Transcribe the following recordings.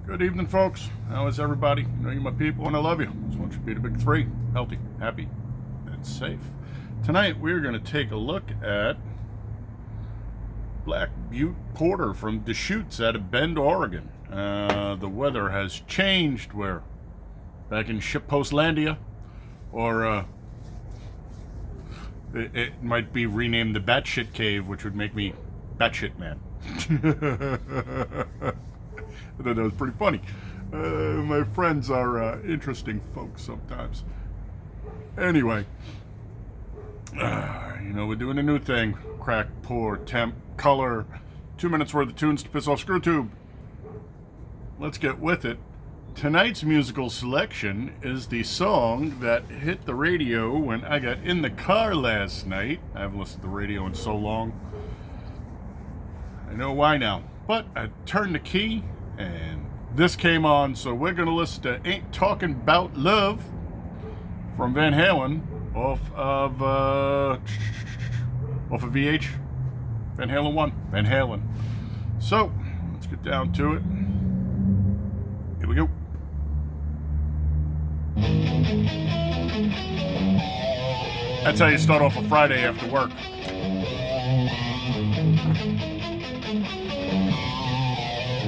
Good evening, folks. How is everybody? You know you're my people and I love you. Just want you to be the big three. Healthy, happy, and safe. Tonight we're going to take a look at black-butte-porter from Deschutes out of Bend, Oregon. The weather has changed. We're back in Shitpostlandia, or it might be renamed the Batshit Cave, which would make me Batshit Man. I thought that was pretty funny. My friends are interesting folks sometimes. Anyway, we're doing a new thing. Crack, pour, temp, color. 2 minutes worth of tunes to piss off ScrewTube. Let's get with it. Tonight's musical selection is the song that hit the radio when I got in the car last night. I haven't listened to the radio in so long. I know why now. But I turned the key and this came on, so we're going to listen to Ain't Talking About Love from Van Halen off of VH. Van Halen 1. Van Halen. So, let's get down to it. Here we go. That's how you start off a Friday after work.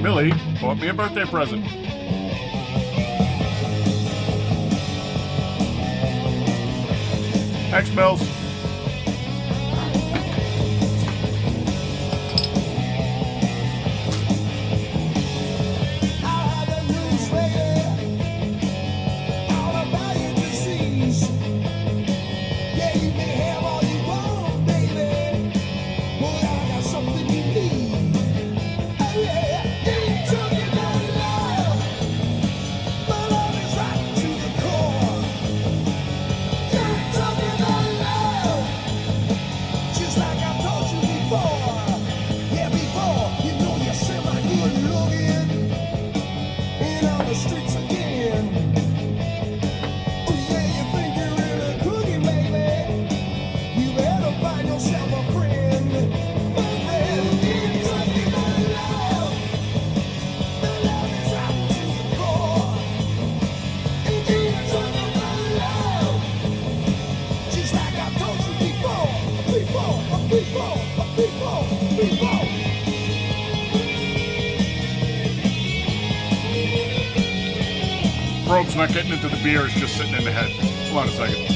Millie bought me a birthday present. Thanks, Mills. Rope's not getting into the beer, it's just sitting in the head. Hold on a second.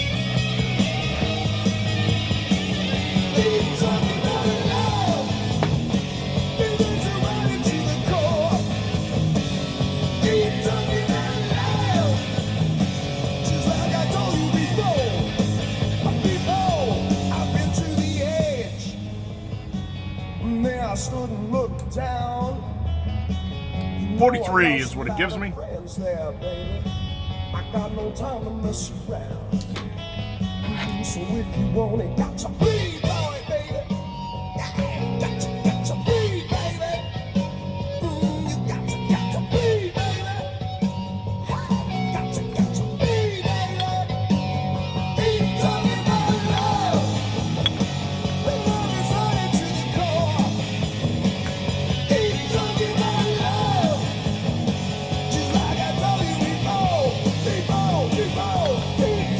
Stood and looked down. 43 is what it gives me. There, baby. I got no time to mess around. So if you want it, got to be boy, baby. Got to be, baby. You got to be, baby. Got to be, baby. Ain't talking about love. The love is running to the core. Ain't talking about love. Just like I told you before. Ain't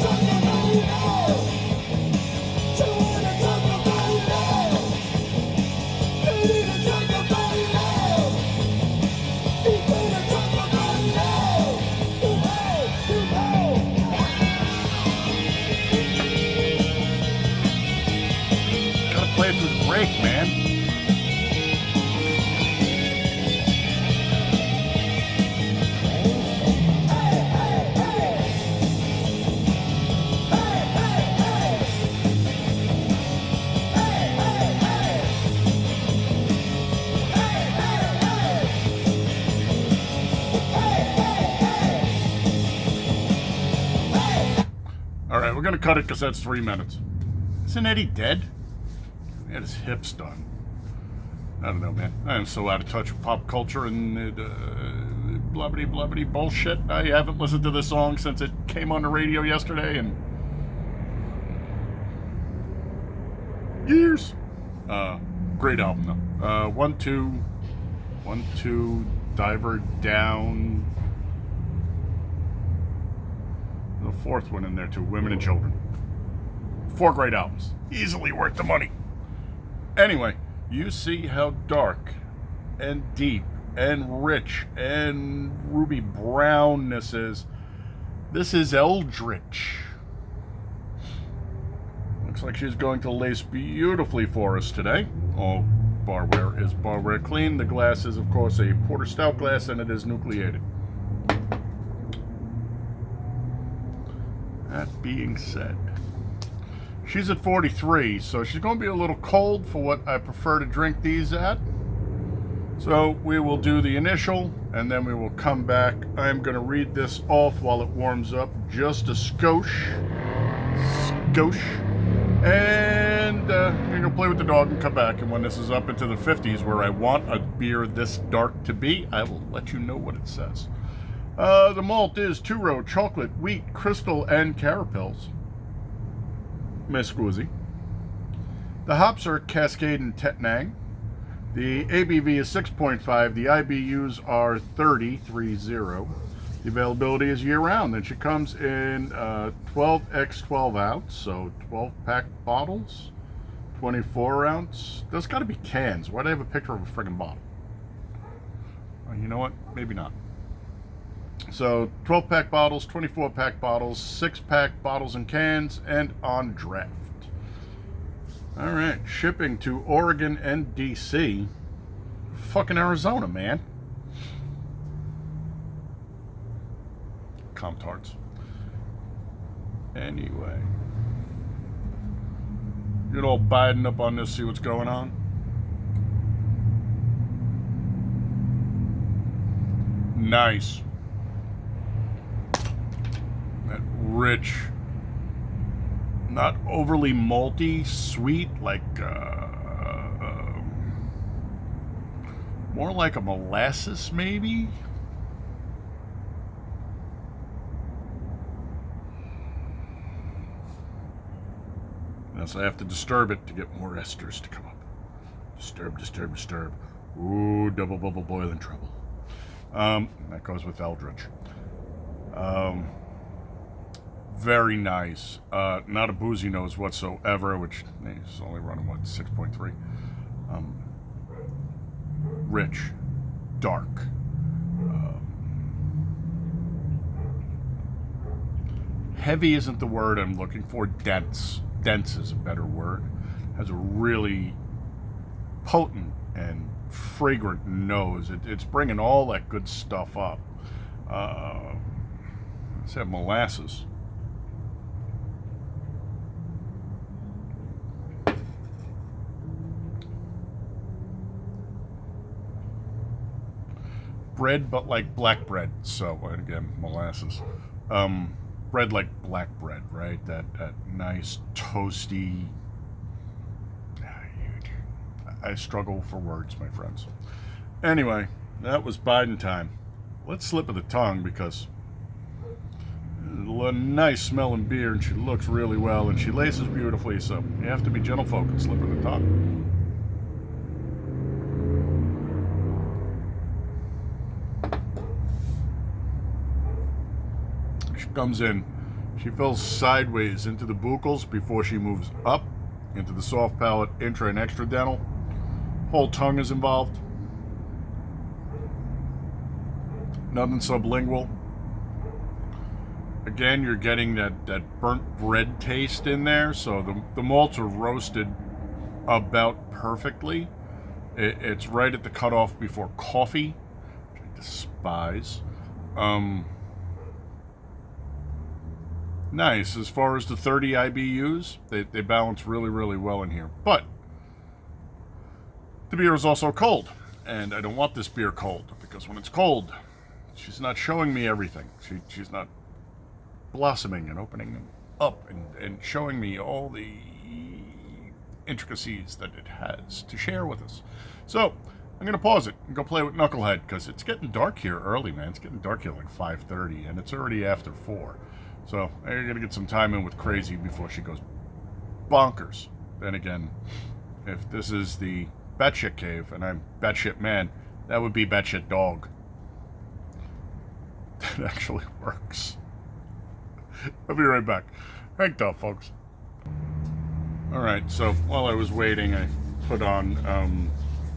talking about love. Do you wanna talk about love? You need to talk about love. You wanna talk about love. You Gotta play it through the break, man. Alright, we're gonna cut it because that's 3 minutes. Isn't Eddie dead? He had his hips done. I don't know, man. I am so out of touch with pop culture and blubbity bullshit. I haven't listened to this song since it came on the radio yesterday and years. Great album though. 1, 2, Diver Down. The fourth one in there too, Women and Children. 4 great albums. Easily worth the money. Anyway, you see how dark and deep and rich and ruby brown this is. This is Eldritch. Looks like she's going to lace beautifully for us today. All barware is barware clean. The glass is, of course, a porter stout glass, and it is nucleated. That being said, she's at 43, so she's going to be a little cold for what I prefer to drink these at. So we will do the initial, and then we will come back. I'm going to read this off while it warms up, just a skosh. And we're going to play with the dog and come back. And when this is up into the 50s, where I want a beer this dark to be, I will let you know what it says. The malt is 2-row, chocolate, wheat, crystal, and carapils. Miss Squizzy. The hops are Cascade and Tettnang. The ABV is 6.5. The IBUs are 30. The availability is year-round. And she comes in 12x 12 ounce, so 12-pack bottles, 24 ounce. There's got to be cans. Why do I have a picture of a friggin' bottle? You know what? Maybe not. So 12-pack bottles, 24-pack bottles, 6-pack bottles and cans, and on draft. All right, shipping to Oregon and DC. Fucking Arizona, man. Comtards. Anyway. Get all Biden up on this, see what's going on. Nice. That rich, not overly malty, sweet, like more like a molasses maybe. So I have to disturb it to get more esters to come up. Disturb. Ooh, double bubble boiling trouble. That goes with Eldritch. Very nice. Not a boozy nose whatsoever, which is only running, 6.3. Rich. Dark. Heavy isn't the word I'm looking for. Dense. Dense is a better word. Has a really potent and fragrant nose. It's bringing all that good stuff up. Let's have molasses. Bread, but like black bread. So, and again, molasses. Bread like black bread, right? That nice, toasty... I struggle for words, my friends. Anyway, that was Biden time. Let's slip of the tongue, because a nice smelling beer, and she looks really well, and she laces beautifully, so you have to be gentle folk and slip of the tongue. She comes in, she fills sideways into the buccals before she moves up into the soft palate, intra and extra dental. Whole tongue is involved. Nothing sublingual. Again, you're getting that burnt bread taste in there, so the malts are roasted about perfectly. It's right at the cutoff before coffee, which I despise. Nice. As far as the 30 IBUs, they balance really, really well in here. But the beer is also cold, and I don't want this beer cold, because when it's cold, she's not showing me everything. She's not blossoming and opening up and showing me all the intricacies that it has to share with us. So I'm going to pause it and go play with Knucklehead, because it's getting dark here early, man. It's getting dark here like 5:30, and it's already after 4. So I'm going to get some time in with Crazy before she goes bonkers. Then again, if this is the Batshit Cave and I'm Batshit Man, that would be Batshit Dog. it actually works. I'll be right back. Hang up, folks. Alright, so while I was waiting, I put on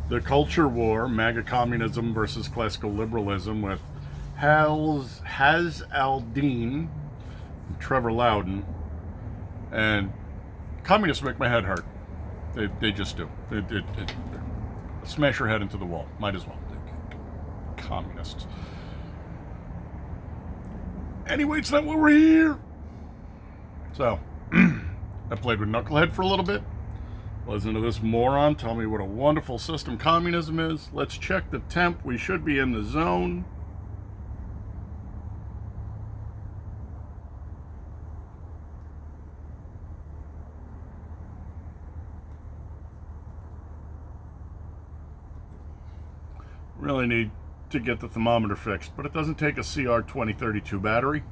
The Culture War, MAGA Communism versus Classical Liberalism with Haz Al-Din, Trevor Loudon, and communists make my head hurt. They just do. Smash your head into the wall. Might as well. Communists. Anyway, it's not what we're here. So, I played with Knucklehead for a little bit. Listen to this moron tell me what a wonderful system communism is. Let's check the temp. We should be in the zone. Really need to get the thermometer fixed, but it doesn't take a CR2032 battery.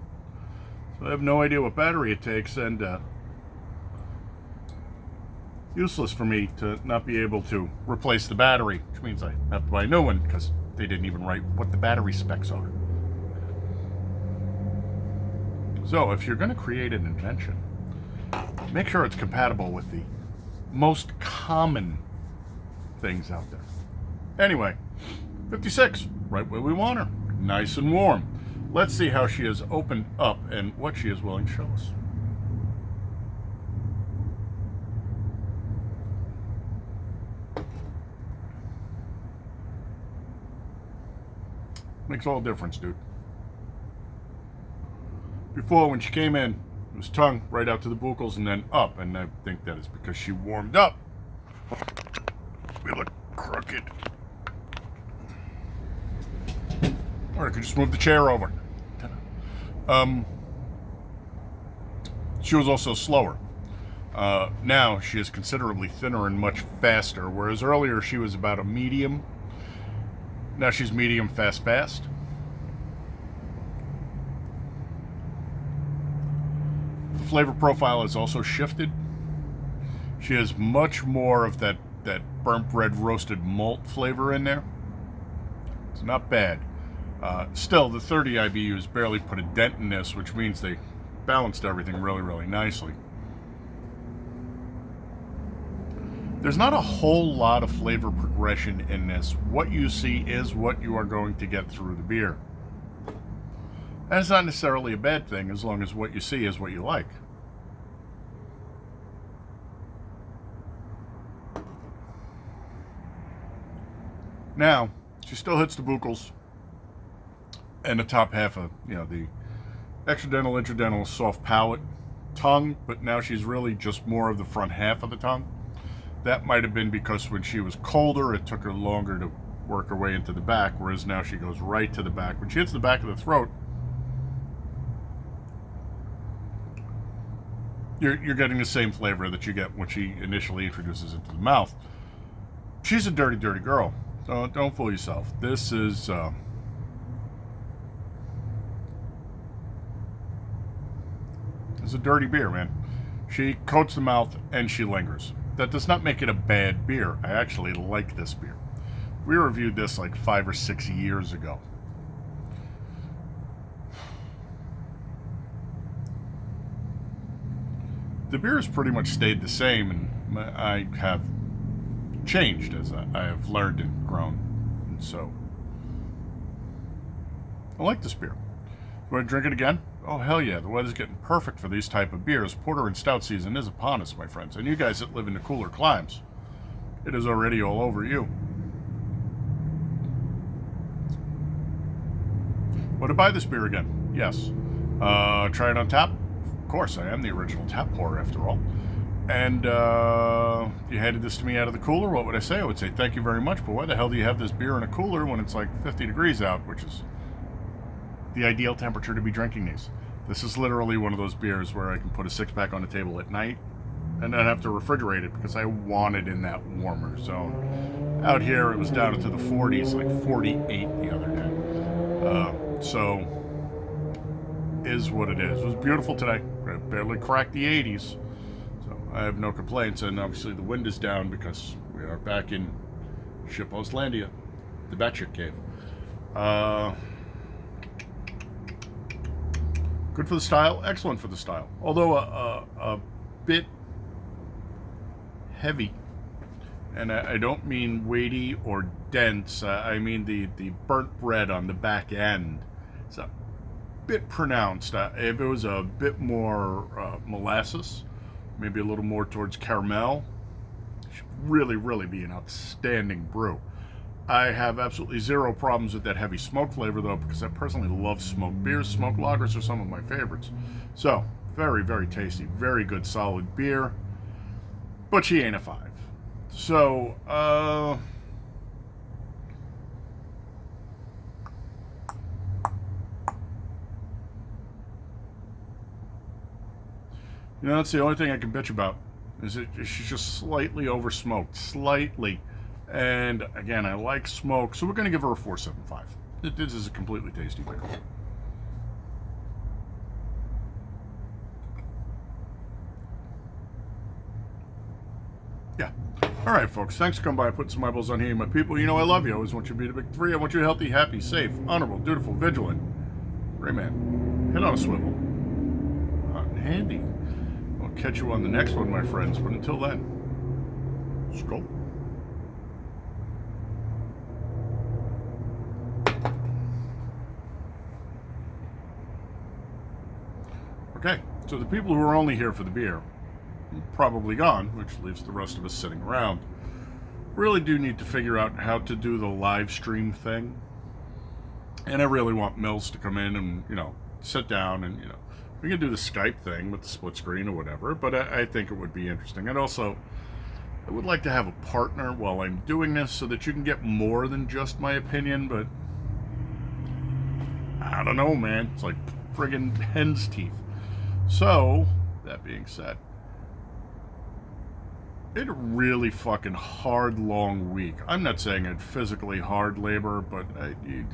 So I have no idea what battery it takes, and useless for me to not be able to replace the battery, which means I have to buy a new one because they didn't even write what the battery specs are. So if you're going to create an invention, make sure it's compatible with the most common things out there. Anyway, 56, right where we want her. Nice and warm. Let's see how she has opened up and what she is willing to show us. Makes all the difference, dude. Before, when she came in, it was tongue right out to the buccals and then up, and I think that is because she warmed up. We look crooked. Or I could just move the chair over. She was also slower. Now she is considerably thinner and much faster, whereas earlier she was about a medium. Now she's medium, fast. The flavor profile has also shifted. She has much more of that burnt bread roasted malt flavor in there. It's not bad. Still, the 30 IBUs barely put a dent in this, which means they balanced everything really, really nicely. There's not a whole lot of flavor progression in this. What you see is what you are going to get through the beer. That's not necessarily a bad thing as long as what you see is what you like. Now, she still hits the buccals and the top half of, the extradental, intradental, soft palate, tongue, but now she's really just more of the front half of the tongue. That might have been because when she was colder, it took her longer to work her way into the back, whereas now she goes right to the back. When she hits the back of the throat, you're getting the same flavor that you get when she initially introduces into the mouth. She's a dirty, dirty girl. Don't fool yourself. This is it's a dirty beer, man. She coats the mouth and she lingers. That does not make it a bad beer. I actually like this beer. We reviewed this like 5 or 6 years ago. The beer has pretty much stayed the same, and I have changed as I have learned and grown. And so, I like this beer. You want to drink it again? Oh, hell yeah. The weather's getting perfect for these type of beers. Porter and stout season is upon us, my friends. And you guys that live in the cooler climes, it is already all over you. Would I buy this beer again? Yes. Try it on tap? Of course, I am the original tap pourer after all. And you handed this to me out of the cooler, what would I say? I would say thank you very much, but why the hell do you have this beer in a cooler when it's like 50 degrees out, which is the ideal temperature to be drinking these? This is literally one of those beers where I can put a six-pack on the table at night and then have to refrigerate it because I want it in that warmer zone. Out here, it was down into the 40s, like 48 the other day. So, is what it is. It was beautiful today. I barely cracked the 80s. So, I have no complaints. And obviously, the wind is down because we are back in Shipostlandia, the Batshit Cave. Good for the style, excellent for the style. Although a bit heavy. And I don't mean weighty or dense. I mean the burnt bread on the back end. It's a bit pronounced. If it was a bit more molasses, maybe a little more towards caramel, it should really, really be an outstanding brew. I have absolutely zero problems with that heavy smoke flavor, though, because I personally love smoked beers. Smoked lagers are some of my favorites. So, very, very tasty. Very good, solid beer. But she ain't a 5. So, that's the only thing I can bitch about. Is she's just slightly over smoked. Slightly. And again, I like smoke, so we're going to give her a 4.75. This is a completely tasty beer. Yeah. All right, folks. Thanks for coming by. Putting some eyeballs on here, my people. You know I love you. I always want you to be the big 3. I want you healthy, happy, safe, honorable, dutiful, vigilant. Great man. Head on a swivel. Hot and handy. I'll catch you on the next one, my friends. But until then, Skal. Okay, so the people who are only here for the beer, probably gone, which leaves the rest of us sitting around, really do need to figure out how to do the live stream thing. And I really want Mills to come in and, sit down and, we can do the Skype thing with the split screen or whatever, but I think it would be interesting. And also, I would like to have a partner while I'm doing this so that you can get more than just my opinion, but I don't know, man. It's like friggin' hen's teeth. So, that being said, it a really fucking hard, long week. I'm not saying it's physically hard labor, but I need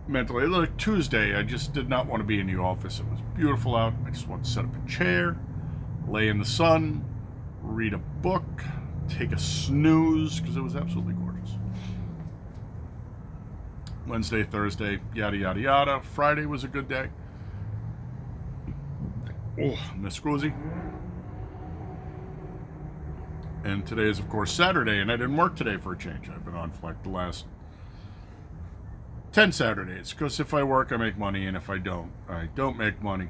mentally. Like Tuesday, I just did not want to be in the office. It was beautiful out. I just wanted to set up a chair, lay in the sun, read a book, take a snooze, because it was absolutely gorgeous. Wednesday, Thursday, yada, yada, yada. Friday was a good day. Oh, Miss Scusi. And today is, of course, Saturday, and I didn't work today for a change. I've been on for like the last 10 Saturdays, because if I work, I make money, and if I don't make money.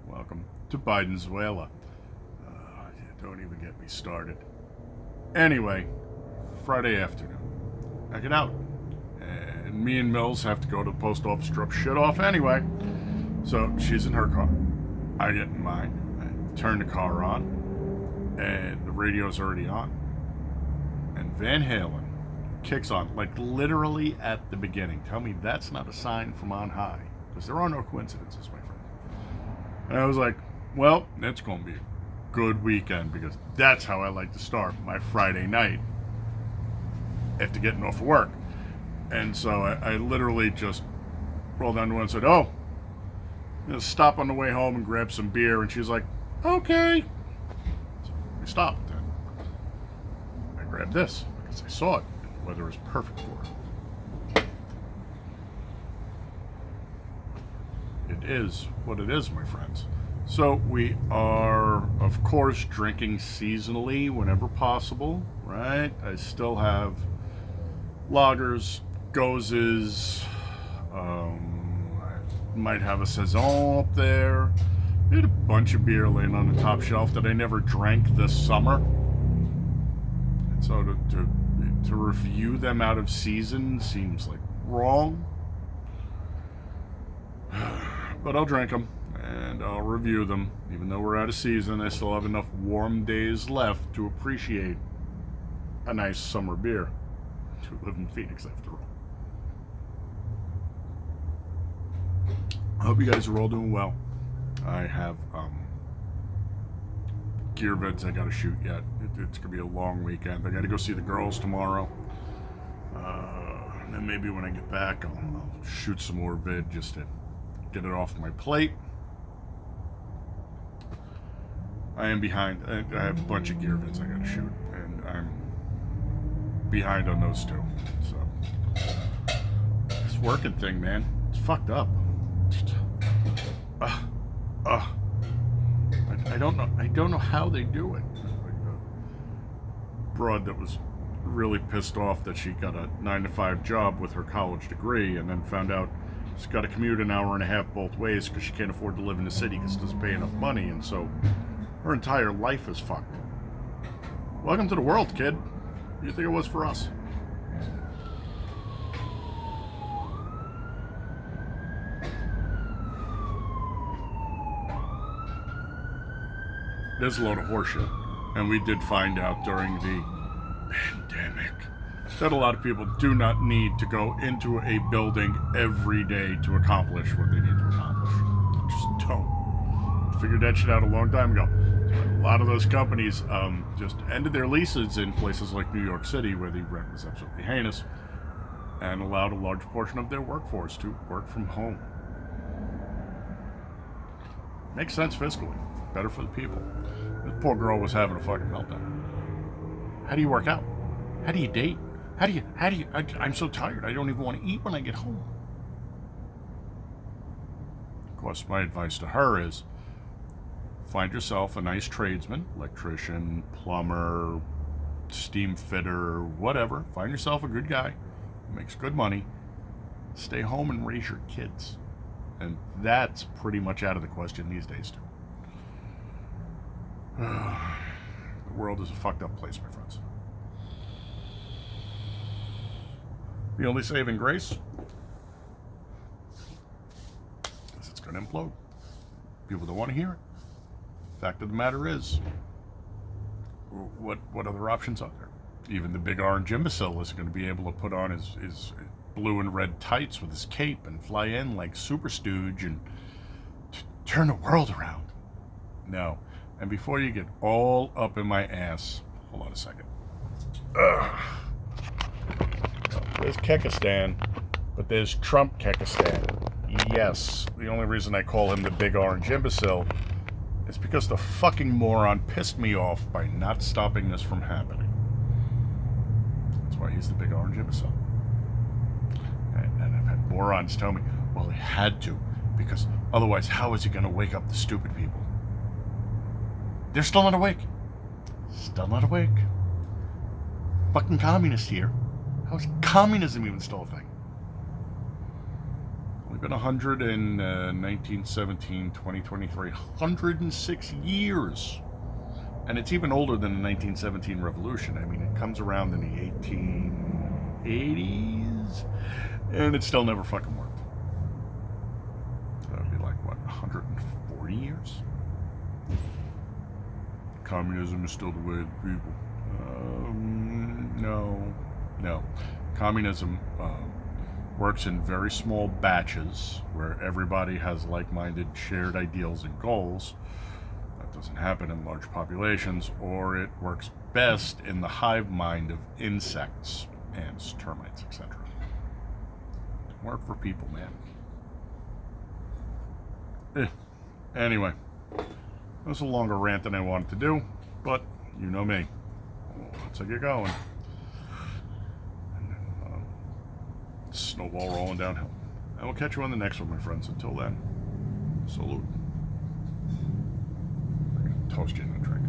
Welcome to Bidenzuela. Don't even get me started. Anyway, Friday afternoon, I get out, and me and Mills have to go to the post office to drop shit off anyway. So she's in her car. I get in mine. I turn the car on, and the radio's already on. And Van Halen kicks on, like literally at the beginning. Tell me that's not a sign from on high, because there are no coincidences, my friend. And I was like, well, it's going to be a good weekend, because that's how I like to start my Friday night after getting off of work. And so I literally just rolled down to one and said, oh, stop on the way home and grab some beer. And she's like, okay. So we stopped, and I grabbed this because I saw it. The weather was perfect for it. It is what it is, my friends. So we are, of course, drinking seasonally whenever possible, right? I still have lagers, gozes, might have a saison up there. I had a bunch of beer laying on the top shelf that I never drank this summer. And so to review them out of season seems like wrong. But I'll drink them and I'll review them. Even though we're out of season, I still have enough warm days left to appreciate a nice summer beer. To live in Phoenix after all. I hope you guys are all doing well. I have gear vids I gotta shoot yet. It's gonna be a long weekend. I gotta go see the girls tomorrow. And then maybe when I get back, I'll shoot some more vid just to get it off my plate. I am behind. I have a bunch of gear vids I gotta shoot, and I'm behind on those two. So this working thing, man, it's fucked up. I don't know. I don't know how they do it. Like the broad that was really pissed off that she got a 9-to-5 job with her college degree, and then found out she's got to commute an hour and a half both ways because she can't afford to live in the city because it doesn't pay enough money, and so her entire life is fucked. Welcome to the world, kid. What do you think it was for us? There's a load of horseshit. And we did find out during the pandemic that a lot of people do not need to go into a building every day to accomplish what they need to accomplish. Just don't. Figured that shit out a long time ago. A lot of those companies just ended their leases in places like New York City, where the rent was absolutely heinous, and allowed a large portion of their workforce to work from home. Makes sense fiscally. Better for the people. This poor girl was having a fucking meltdown. How do you work out? How do you date? I'm so tired. I don't even want to eat when I get home. Of course, my advice to her is find yourself a nice tradesman, electrician, plumber, steam fitter, whatever. Find yourself a good guy who makes good money. Stay home and raise your kids. And that's pretty much out of the question these days, too. The world is a fucked up place, my friends. The only saving grace is it's going to implode. People don't want to hear it. Fact of the matter is, what other options are there? Even the big orange imbecile isn't going to be able to put on his blue and red tights with his cape and fly in like Super Stooge and turn the world around. No. And before you get all up in my ass, hold on a second. There's Kekistan, but there's Trump Kekistan. Yes, the only reason I call him the big orange imbecile is because the fucking moron pissed me off by not stopping this from happening. That's why he's the big orange imbecile. And I've had morons tell me, well, he had to, because otherwise how is he going to wake up the stupid people? They're still not awake. Still not awake. Fucking communist here. How is communism even still a thing? Only been 100 in 1917, 2023. 106 years. And it's even older than the 1917 revolution. I mean, it comes around in the 1880s. And it still never fucking worked. So that would be like, what, 140 years? Communism is still the way of the people. No. Communism works in very small batches where everybody has like-minded shared ideals and goals. That doesn't happen in large populations, or it works best in the hive mind of insects, ants, termites, etc. Doesn't work for people, man. Anyway. That was a longer rant than I wanted to do, but you know me. Let's get going. Snowball rolling downhill. And we'll catch you on the next one, my friends. Until then, salute. I'm going to toast you in the drink.